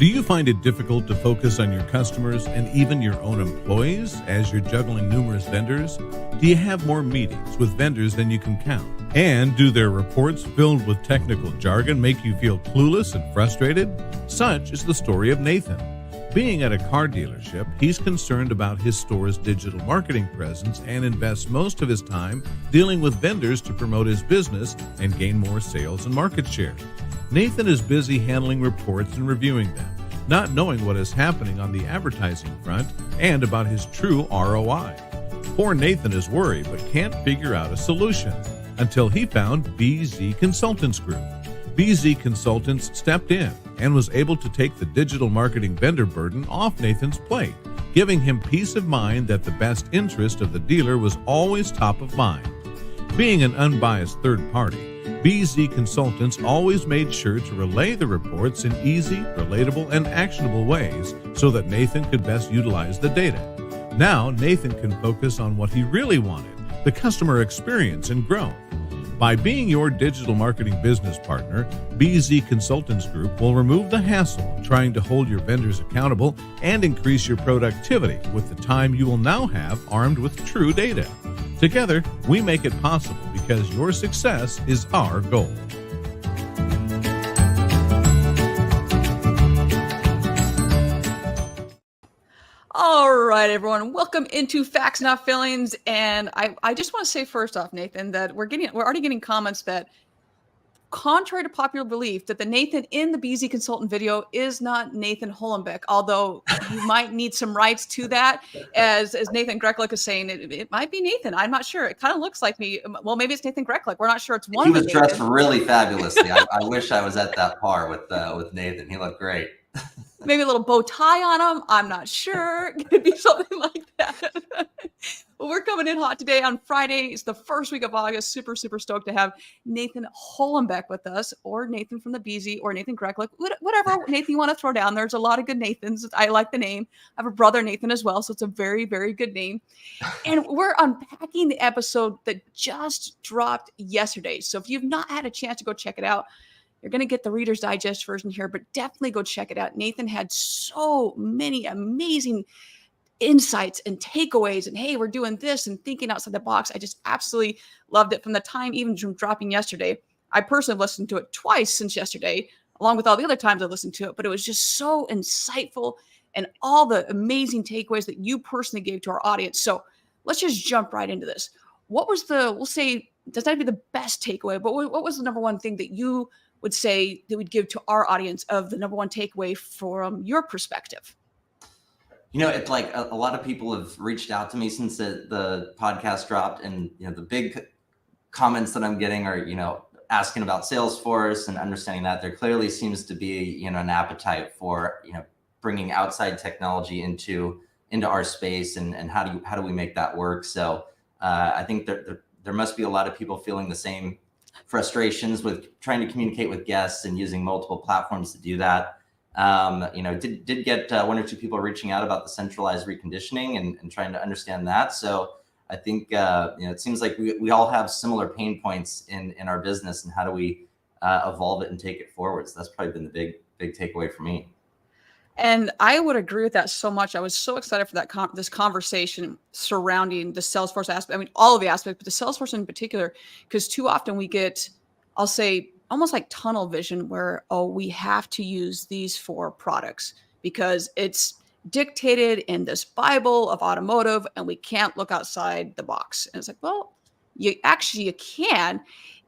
Do you find it difficult to focus on your customers and even your own employees as you're juggling numerous vendors? Do you have more meetings with vendors than you can count? And do their reports filled with technical jargon make you feel clueless and frustrated? Such is the story of Nathan. Being at a car dealership, he's concerned about his store's digital marketing presence and invests most of his time dealing with vendors to promote his business and gain more sales and market share. Nathan is busy handling reports and reviewing them, not knowing what is happening on the advertising front and about his true ROI. Poor Nathan is worried but can't figure out a solution until he found BZ Consultants Group. BZ Consultants stepped in and was able to take the digital marketing vendor burden off Nathan's plate, giving him peace of mind that the best interest of the dealer was always top of mind. Being an unbiased third party, BZ Consultants always made sure to relay the reports in easy, relatable, and actionable ways so that Nathan could best utilize the data. Now, Nathan can focus on what he really wanted, the customer experience and growth. By being your digital marketing business partner, BZ Consultants Group will remove the hassle of trying to hold your vendors accountable and increase your productivity with the time you will now have armed with true data. Together, we make it possible because your success is our goal. All right, everyone. Welcome into Facts Not Feelings. And I just want to say first off, Nathan, that we're already getting comments that, contrary to popular belief, that the Nathan in the BZ Consultant video is not Nathan Hollenbeck, although you might need some rights to that. As Nathan Greklick is saying, it might be Nathan. I'm not sure. It kind of looks like me. Well, maybe it's Nathan Greklick. We're not sure. It's one. He was dressed really fabulously. I wish I was at that par with Nathan. He looked great. Maybe a little bow tie on him. I'm not sure. It could be something like that. Well, we're coming in hot today on Friday. It's the first week of August. Super, super stoked to have Nathan Hollenbeck with us, or Nathan from the BZ, or Nathan Greklick, whatever Nathan you want to throw down. There's a lot of good Nathans. I like the name. I have a brother Nathan as well, so it's a very, very good name. And we're unpacking the episode that just dropped yesterday. So if you've not had a chance to go check it out, you're going to get the Reader's Digest version here, but definitely go check it out. Nathan had so many amazing insights and takeaways, and hey, we're doing this and thinking outside the box. I just absolutely loved it from the time even from dropping yesterday. I personally listened to it twice since yesterday, along with all the other times I listened to it, but it was just so insightful and all the amazing takeaways that you personally gave to our audience. So let's just jump right into this. What was we'll say, does that be the best takeaway, but what was the number one thing that you would say that would give to our audience of the number one takeaway from your perspective? You know, it's like a lot of people have reached out to me since the podcast dropped, and the big comments that I'm getting are asking about Salesforce and understanding that there clearly seems to be an appetite for bringing outside technology into our space, and how do we make that work? So I think there must be a lot of people feeling the same frustrations with trying to communicate with guests and using multiple platforms to do that. Did get one or two people reaching out about the centralized reconditioning and trying to understand that. So I think it seems like we all have similar pain points in our business, and how do we evolve it and take it forward? So that's probably been the big takeaway for me. And I would agree with that so much. I was so excited for that this conversation surrounding the Salesforce aspect. I mean, all of the aspects, but the Salesforce in particular, because too often we get, I'll say, almost like tunnel vision where, we have to use these 4 products because it's dictated in this Bible of automotive and we can't look outside the box. And it's like, well, you can.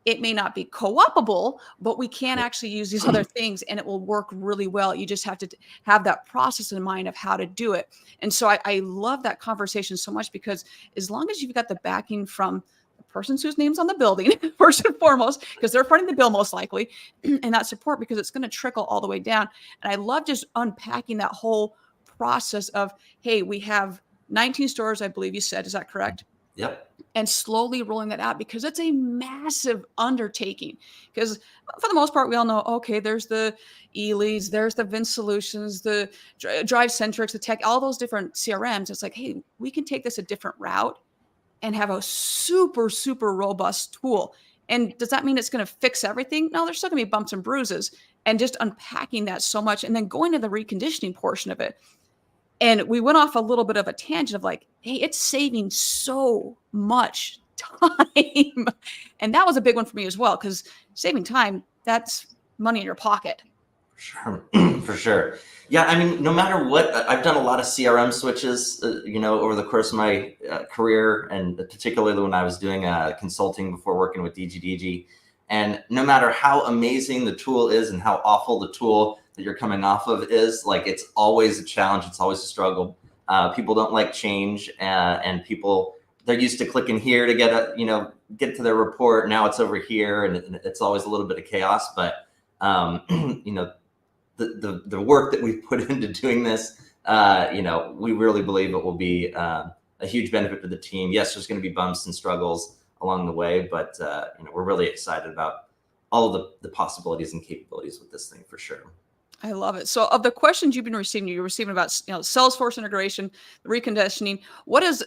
It may not be co-opable, but we can actually use these other things and it will work really well. You just have to have that process in mind of how to do it. And so I love that conversation so much, because as long as you've got the backing from the person whose name's on the building, first and foremost, because they're fronting the bill most likely, and that support, because it's going to trickle all the way down. And I love just unpacking that whole process of, hey, we have 19 stores, I believe you said, is that correct? Yep. And slowly rolling that out, because it's a massive undertaking. Because for the most part, we all know, okay, there's the Ely's, there's the Vin Solutions, the Drive Centrics, the Tech, all those different CRMs. It's like, hey, we can take this a different route and have a super, super robust tool. And does that mean it's going to fix everything? No, there's still going to be bumps and bruises, and just unpacking that so much and then going to the reconditioning portion of it. And we went off a little bit of a tangent of like, hey, it's saving so much time. And that was a big one for me as well, because saving time, that's money in your pocket. Sure. For sure. Yeah. I mean, no matter what, I've done a lot of CRM switches, over the course of my career, and particularly when I was doing consulting before working with DGDG. And no matter how amazing the tool is and how awful the tool that you're coming off of is, like, it's always a challenge. It's always a struggle. People don't like change, and people, they're used to clicking here to get to their report. Now it's over here, and it's always a little bit of chaos. But the work that we've put into doing this, we really believe it will be a huge benefit to the team. Yes, there's going to be bumps and struggles along the way, but we're really excited about all of the possibilities and capabilities with this thing for sure. I love it. So of the questions you've been receiving, you're receiving about Salesforce integration, reconditioning. What is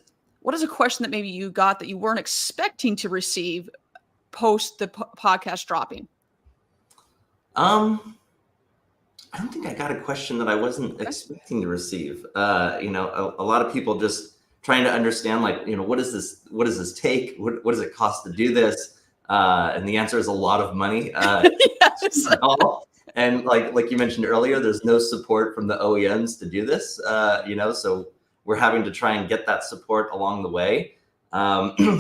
a question that maybe you got that you weren't expecting to receive post the podcast dropping? I don't think I got a question that I wasn't expecting to receive. A lot of people just trying to understand, like, what does this take? What does it cost to do this? And the answer is a lot of money. Yes. And like you mentioned earlier, there's no support from the OEMs to do this. So we're having to try and get that support along the way.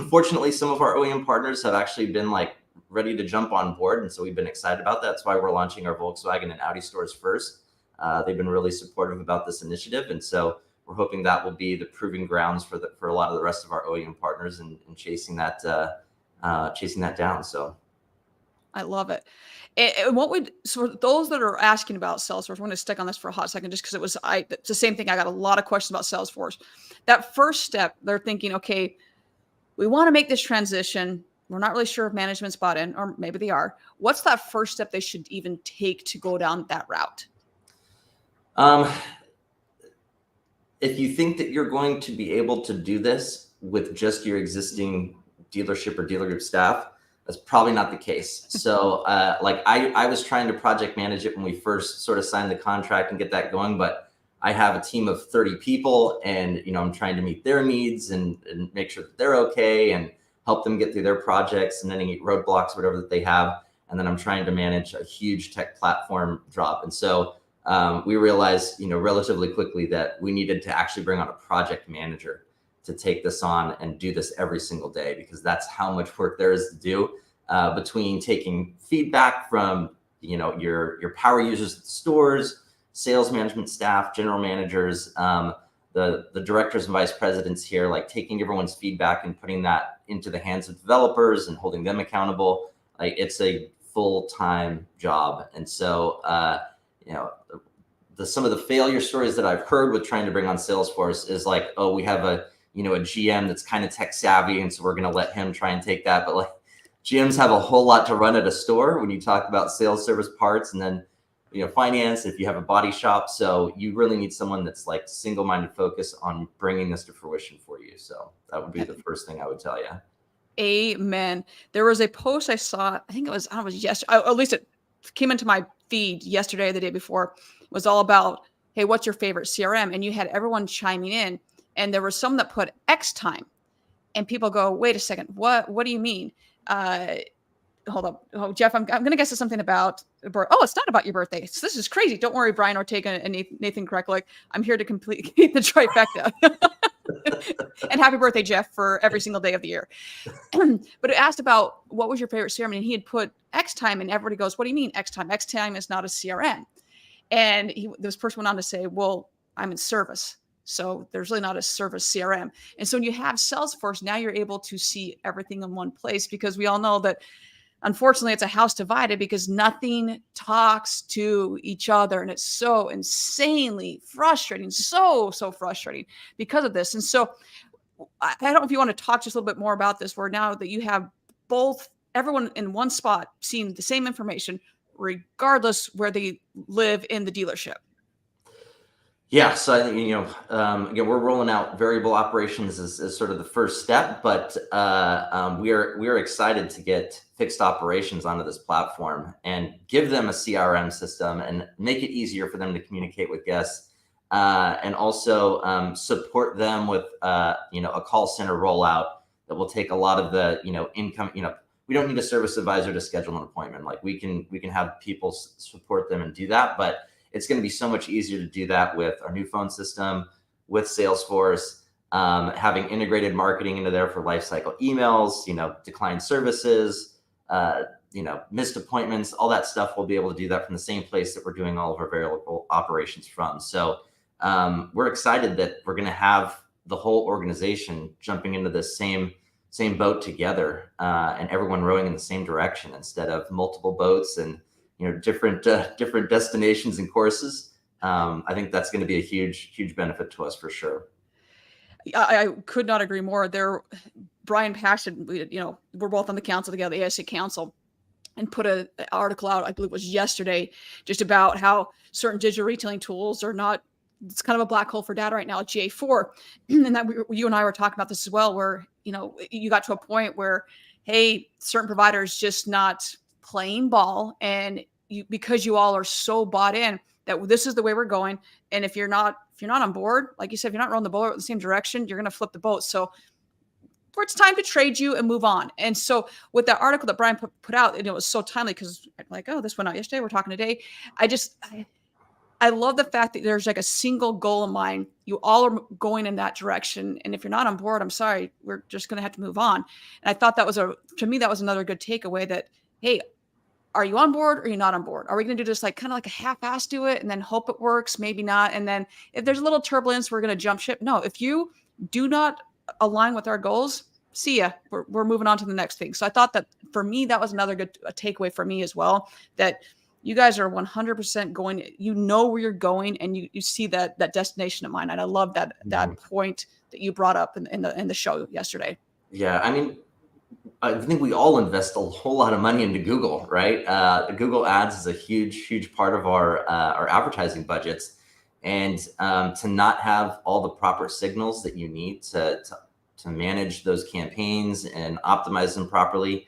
Fortunately, some of our OEM partners have actually been ready to jump on board. And so we've been excited about that. That's why we're launching our Volkswagen and Audi stores first. They've been really supportive about this initiative. And so we're hoping that will be the proving grounds for a lot of the rest of our OEM partners and chasing that down. So I love it. And so those that are asking about Salesforce, I'm going to stick on this for a hot second, just because it's the same thing. I got a lot of questions about Salesforce. That first step, they're thinking, okay, we want to make this transition. We're not really sure if management's bought in, or maybe they are. What's that first step they should even take to go down that route? If you think that you're going to be able to do this with just your existing dealership or dealer group staff, that's probably not the case. So I was trying to project manage it when we first sort of signed the contract and get that going, but I have a team of 30 people, and I'm trying to meet their needs and make sure that they're okay and help them get through their projects and any roadblocks, whatever that they have. And then I'm trying to manage a huge tech platform drop. And so we realized, relatively quickly that we needed to actually bring on a project manager to take this on and do this every single day, because that's how much work there is to do between taking feedback from, your power users at the stores, sales management staff, general managers, the directors and vice presidents here, taking everyone's feedback and putting that into the hands of developers and holding them accountable. It's a full-time job. And so, some of the failure stories that I've heard with trying to bring on Salesforce is we have a GM that's kind of tech savvy, and so we're going to let him try and take that. But GMs have a whole lot to run at a store when you talk about sales, service, parts, and then finance, if you have a body shop. So you really need someone that's single-minded focus on bringing this to fruition for you. So that would be the first thing I would tell you. Amen. There was a post I saw, I think it was yesterday, at least it came into my feed yesterday or the day before. It was all about, hey, what's your favorite CRM? And you had everyone chiming in, and there were some that put X time, and people go, wait a second, what do you mean? Hold up. Oh, Jeff, I'm going to guess it's something about it's not about your birthday. So this is crazy. Don't worry, Brian Ortega and Nathan Krecklick. I'm here to complete the trifecta. And happy birthday, Jeff, for every single day of the year. But it asked about what was your favorite CRM, and he had put X time, and everybody goes, what do you mean X time? X time is not a CRM. And this person went on to say, well, I'm in service, so there's really not a service CRM. And so when you have Salesforce, now you're able to see everything in one place, because we all know that unfortunately it's a house divided, because nothing talks to each other. And it's so insanely frustrating, so frustrating because of this. And so I don't know if you want to talk just a little bit more about this, where now that you have everyone in one spot seeing the same information, regardless where they live in the dealership. Yeah, so I think, again, we're rolling out variable operations as sort of the first step, but we are excited to get fixed operations onto this platform and give them a CRM system and make it easier for them to communicate with guests, and also support them with a call center rollout that will take a lot of the income. We don't need a service advisor to schedule an appointment. Like we can have people support them and do that, but it's going to be so much easier to do that with our new phone system, with Salesforce, having integrated marketing into there for lifecycle emails, declined services, missed appointments, all that stuff. We'll be able to do that from the same place that we're doing all of our variable operations from. So we're excited that we're going to have the whole organization jumping into the same boat together, and everyone rowing in the same direction instead of multiple boats and different destinations and courses. I think that's going to be a huge benefit to us for sure. I could not agree more. Brian Paxton, we're both on the council together, the ASC Council, and put an article out, I believe it was yesterday, just about how certain digital retailing tools are not, it's kind of a black hole for data right now at GA4. And that you and I were talking about this as well, where, you got to a point where, hey, certain providers just not playing ball. And because you all are so bought in that this is the way we're going. And if you're not on board, like you said, if you're not rowing the boat in the same direction, you're going to flip the boat. So it's time to trade you and move on. And so with that article that Brian put out, it was so timely because like, oh, this went out yesterday, we're talking today. I love the fact that there's like a single goal in mind. You all are going in that direction. And if you're not on board, I'm sorry, we're just going to have to move on. And I thought to me, that was another good takeaway that, hey, are you on board or are you not on board? Are we going to do just kind of like a half-ass do it and then hope it works? Maybe not. And then if there's a little turbulence, we're going to jump ship. No, if you do not align with our goals, see ya. We're moving on to the next thing. So I thought that for me, that was another good takeaway for me as well, that you guys are 100% going, where you're going and you see that destination in mind. And I love that point that you brought up in the show yesterday. Yeah. I mean, I think we all invest a whole lot of money into Google, right? Google Ads is a huge part of our advertising budgets, and to not have all the proper signals that you need to manage those campaigns and optimize them properly.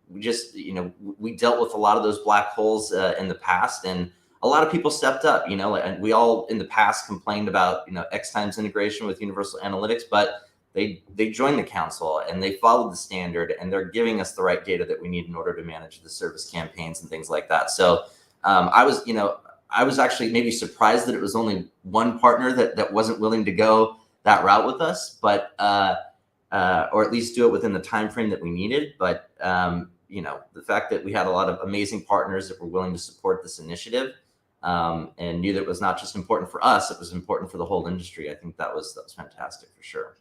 We dealt with a lot of those black holes in the past, and a lot of people stepped up. And we all in the past complained about X times integration with Universal Analytics, but they joined the council and they followed the standard, and they're giving us the right data that we need in order to manage the service campaigns and things like that. So I was actually maybe surprised that it was only one partner that wasn't willing to go that route with us, but or at least do it within the time frame that we needed. But the fact that we had a lot of amazing partners that were willing to support this initiative, and knew that it was not just important for us, it was important for the whole industry. I think that was fantastic for sure.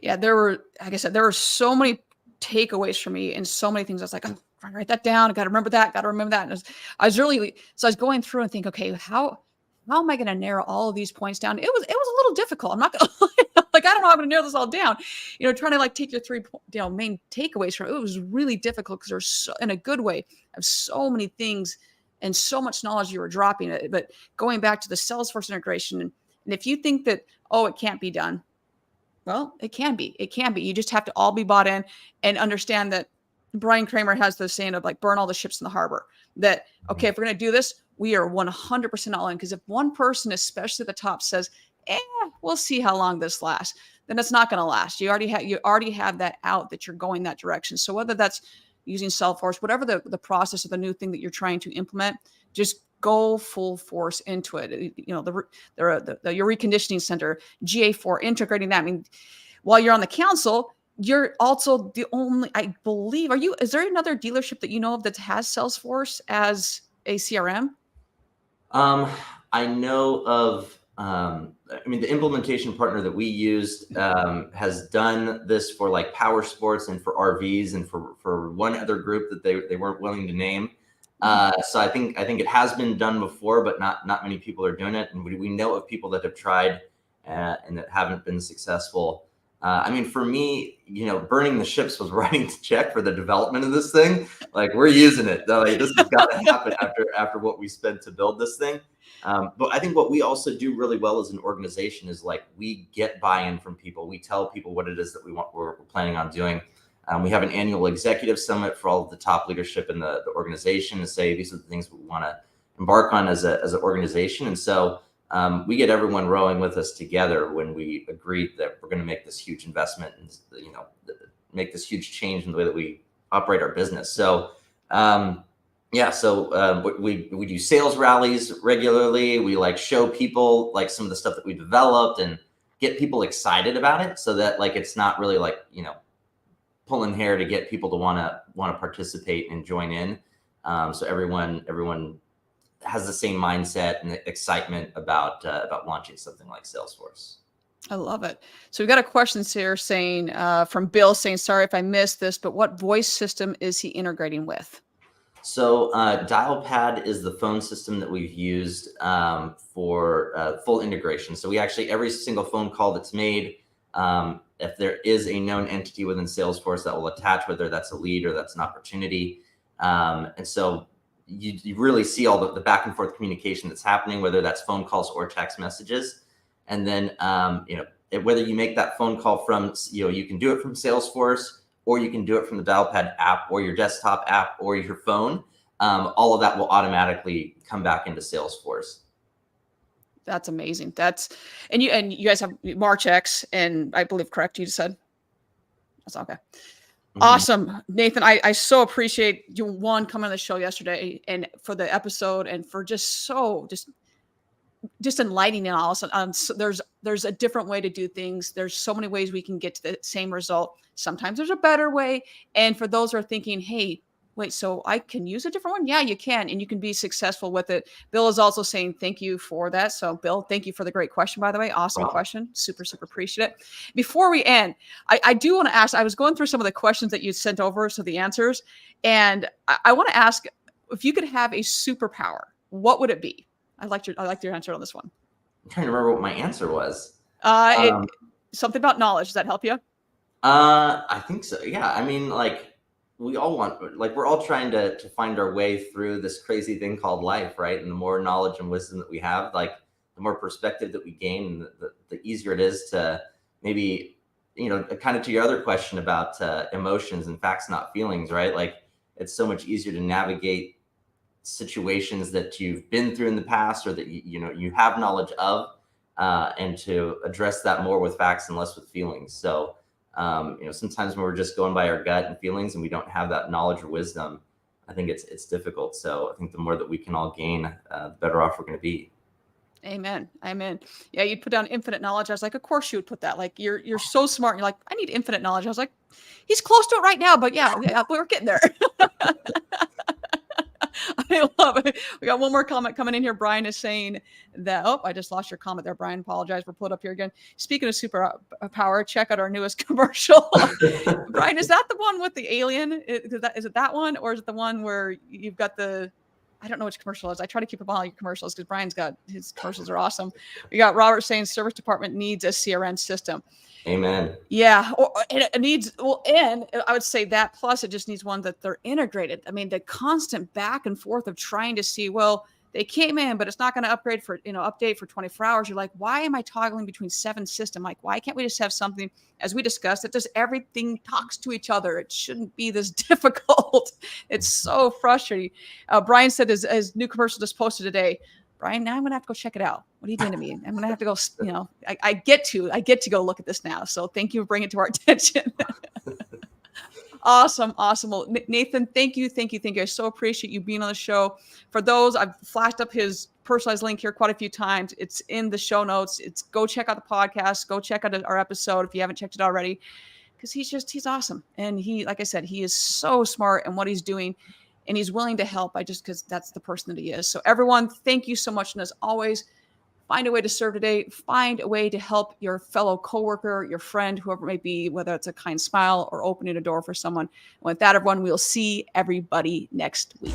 Yeah, like I said, there were so many takeaways for me and so many things. I was like, I'm trying to write that down. I got to remember that. And I was going through and think, okay, how am I going to narrow all of these points down? It was a little difficult. I'm not going to I don't know how I'm going to narrow this all down. Trying to take your three main takeaways from it was really difficult because there's in a good way of so many things and so much knowledge you were dropping it. But going back to the Salesforce integration, and if you think that, oh, it can't be done, well, it can be. You just have to all be bought in and understand that Brian Kramer has the saying of burn all the ships in the harbor. That, okay, if we're going to do this, we are 100% all in. Because if one person, especially at the top, says, we'll see how long this lasts, then it's not going to last. You already have that out, that you're going that direction. So whether that's using Salesforce, whatever the process of the new thing that you're trying to implement, just go full force into it. Your reconditioning center, GA4, integrating that. I mean, while you're on the council, you're also the only, I believe, is there another dealership that you know of that has Salesforce as a CRM? I know of, the implementation partner that we used has done this for power sports and for RVs and for one other group that they weren't willing to name. So I think it has been done before, but not many people are doing it. And we know of people that have tried and that haven't been successful. I mean, for me, burning the ships was writing the check for the development of this thing. Like, we're using it. Like, this has got to happen after what we spent to build this thing. But I think what we also do really well as an organization is like we get buy-in from people. We tell people what it is that we're planning on doing. We have an annual executive summit for all of the top leadership in the organization to say these are the things we want to embark on as an organization. And so we get everyone rowing with us together when we agree that we're going to make this huge investment and make this huge change in the way that we operate our business. So we do sales rallies regularly. We like show people like some of the stuff that we developed and get people excited about it, so that like it's not really like pulling hair to get people to want to participate and join in. So everyone has the same mindset and excitement about launching something like Salesforce. I love it. So we've got a question here saying from Bill saying, sorry if I missed this, but what voice system is he integrating with? So Dialpad is the phone system that we've used for full integration. So we actually, every single phone call that's made, if there is a known entity within Salesforce that will attach, whether that's a lead or that's an opportunity. And so you really see all the back and forth communication that's happening, whether that's phone calls or text messages. And then, whether you make that phone call from, you can do it from Salesforce, or you can do it from the Dialpad app or your desktop app or your phone. All of that will automatically come back into Salesforce. That's amazing. And you guys have MarchX, and I believe, correct, you just said? That's okay. Mm-hmm. Awesome. Nathan, I so appreciate you, one, coming on the show yesterday and for the episode, and for just enlightening us on there's a different way to do things. There's so many ways we can get to the same result. Sometimes there's a better way. And for those who are thinking, hey, wait, so I can use a different one? Yeah, you can, and you can be successful with it. Bill is also saying thank you for that. So Bill, thank you for the great question, by the way. Awesome question. Super, super appreciate it. Before we end, I do want to ask, I was going through some of the questions that you sent over, so the answers, and I want to ask, if you could have a superpower, what would it be? I liked your answer on this one. I'm trying to remember what my answer was. Something about knowledge. Does that help you? I think so. Yeah. I mean, like, we're all trying to find our way through this crazy thing called life, right? And the more knowledge and wisdom that we have, like, the more perspective that we gain, the easier it is to maybe, kind of to your other question about emotions and facts, not feelings, right? Like, it's so much easier to navigate situations that you've been through in the past, or that you have knowledge of, and to address that more with facts and less with feelings. So sometimes when we're just going by our gut and feelings and we don't have that knowledge or wisdom, I think it's difficult. So I think the more that we can all gain, the better off we're going to be. Amen. Yeah, you'd put down infinite knowledge. I was like, of course you would put that. Like, you're so smart. You're like, I need infinite knowledge. I was like, he's close to it right now, but yeah, we're getting there. I love it. We got one more comment coming in here. Brian is saying that, I just lost your comment there, Brian. Apologize. We'll put it up here again. Speaking of superpower, check out our newest commercial. Brian, is that the one with the alien? Is it that one? Or is it the one where you've got I don't know which commercial it is. I try to keep up on all your commercials because Brian's got his commercials are awesome. We got Robert saying service department needs a CRM system. Amen. Yeah. It needs, and I would say that plus it just needs one that they're integrated. I mean, the constant back and forth of trying to see, they came in, but it's not going to update for 24 hours. You're like, why am I toggling between 7 systems? Like, why can't we just have something, as we discussed, that does everything, talks to each other? It shouldn't be this difficult. It's so frustrating. Brian said his new commercial just posted today. Brian, now I'm going to have to go check it out. What are you doing to me? I'm going to have to go, I get to go look at this now. So thank you for bringing it to our attention. Awesome. Well, Nathan, thank you. I so appreciate you being on the show. For those, I've flashed up his personalized link here quite a few times. It's in the show notes. Go check out the podcast. Go check out our episode if you haven't checked it already, because he's awesome. And he, like I said, he is so smart in what he's doing, and he's willing to help because that's the person that he is. So everyone, thank you so much. And as always, find a way to serve today. Find a way to help your fellow coworker, your friend, whoever it may be, whether it's a kind smile or opening a door for someone. And with that, everyone, we'll see everybody next week.